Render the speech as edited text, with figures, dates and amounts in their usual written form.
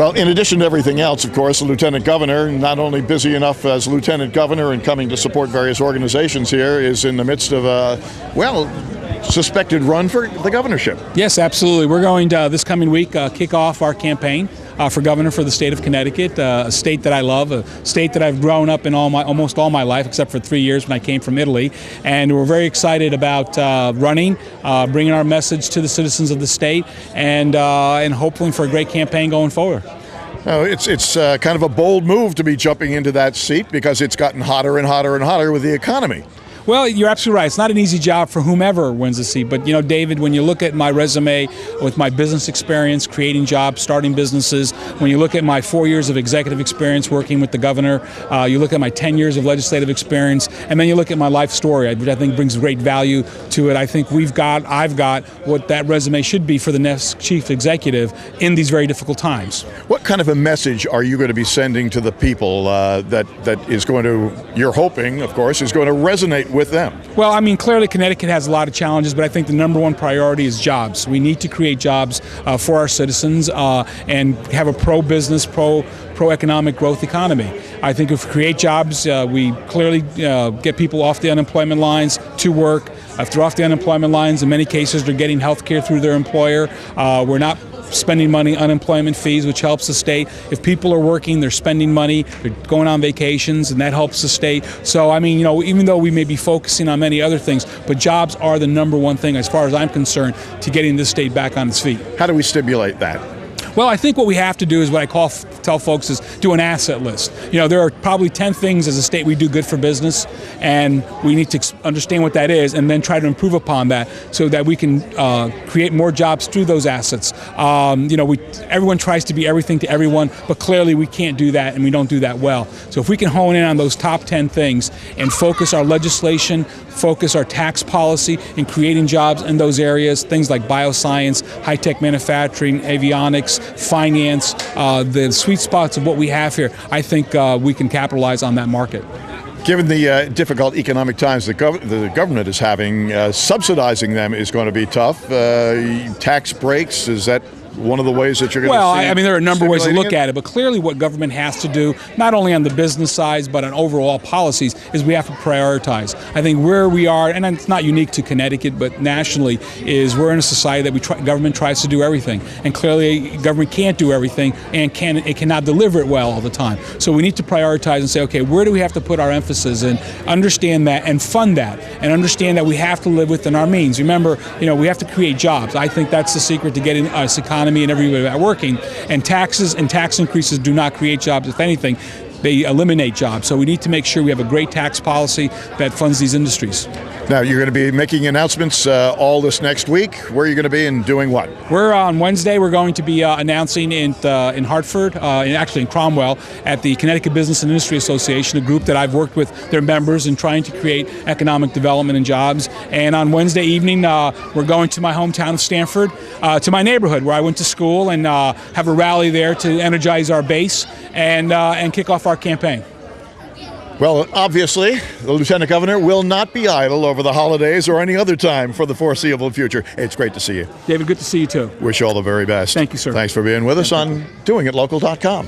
Well, in addition to everything else, of course, the Lieutenant Governor, not only busy enough as Lieutenant Governor and coming to support various organizations here, is in the midst of a, well, suspected run for the governorship. Yes, absolutely. We're going to, this coming week, kick off our campaign for governor for the state of Connecticut, a state that I love, a state that I've grown up in almost all my life, except for 3 years when I came from Italy. And we're very excited about running, bringing our message to the citizens of the state, and hoping for a great campaign going forward. It's kind of a bold move to be jumping into that seat because it's gotten hotter and hotter and hotter with the economy. Well, you're absolutely right. It's not an easy job for whomever wins the seat. But, you know, David, when you look at my resume with my business experience, creating jobs, starting businesses, when you look at my 4 years of executive experience working with the governor, you look at my 10 years of legislative experience, and then you look at my life story, which I think brings great value to it. I think I've got what that resume should be for the next chief executive in these very difficult times. What kind of a message are you going to be sending to the people that is going to, you're hoping, of course, is going to resonate with them? Well, I mean, clearly Connecticut has a lot of challenges, but I think the number one priority is jobs. We need to create jobs for our citizens and have a pro-business, pro-economic growth economy. I think if we create jobs, we clearly get people off the unemployment lines to work. If they're off the unemployment lines, in many cases they're getting health care through their employer. We're not spending money on unemployment fees, which helps the state. If people are working, they're spending money, they're going on vacations, and that helps the state. So, I mean, you know, even though we may be focusing on many other things, but jobs are the number one thing, as far as I'm concerned, to getting this state back on its feet. How do we stimulate that? Well, I think what we have to do is what I tell folks is do an asset list. You know, there are probably 10 things as a state we do good for business, and we need to understand what that is and then try to improve upon that so that we can create more jobs through those assets. You know, everyone tries to be everything to everyone, but clearly we can't do that, and we don't do that well. So if we can hone in on those top 10 things and focus our legislation, focus our tax policy in creating jobs in those areas, things like bioscience, high-tech manufacturing, avionics, finance, the sweet spots of what we have here, I think we can capitalize on that market. Given the difficult economic times the government is having, subsidizing them is going to be tough. Tax breaks, is that one of the ways that you're going to see? Well, I mean, there are a number of ways to look at it, but clearly what government has to do, not only on the business side, but on overall policies, is we have to prioritize. I think where we are, and it's not unique to Connecticut, but nationally, is we're in a society that government tries to do everything. And clearly, government can't do everything, and it cannot deliver it well all the time. So we need to prioritize and say, okay, where do we have to put our emphasis in, understand that, and fund that, and understand that we have to live within our means. Remember, you know, we have to create jobs. I think that's the secret to getting us economy and everybody working, and taxes and tax increases do not create jobs. If anything, they eliminate jobs. So we need to make sure we have a great tax policy that funds these industries. Now, you're going to be making announcements all this next week. Where are you going to be and doing what? We're on Wednesday. We're going to be announcing in Hartford, actually in Cromwell, at the Connecticut Business and Industry Association, a group that I've worked with their members in trying to create economic development and jobs. And on Wednesday evening, we're going to my hometown of Stamford, to my neighborhood where I went to school, and have a rally there to energize our base and kick off our campaign. Well, obviously, the Lieutenant Governor will not be idle over the holidays or any other time for the foreseeable future. It's great to see you. David, good to see you too. Wish you all the very best. Thank you, sir. Thanks for being with us on doingitlocal.com.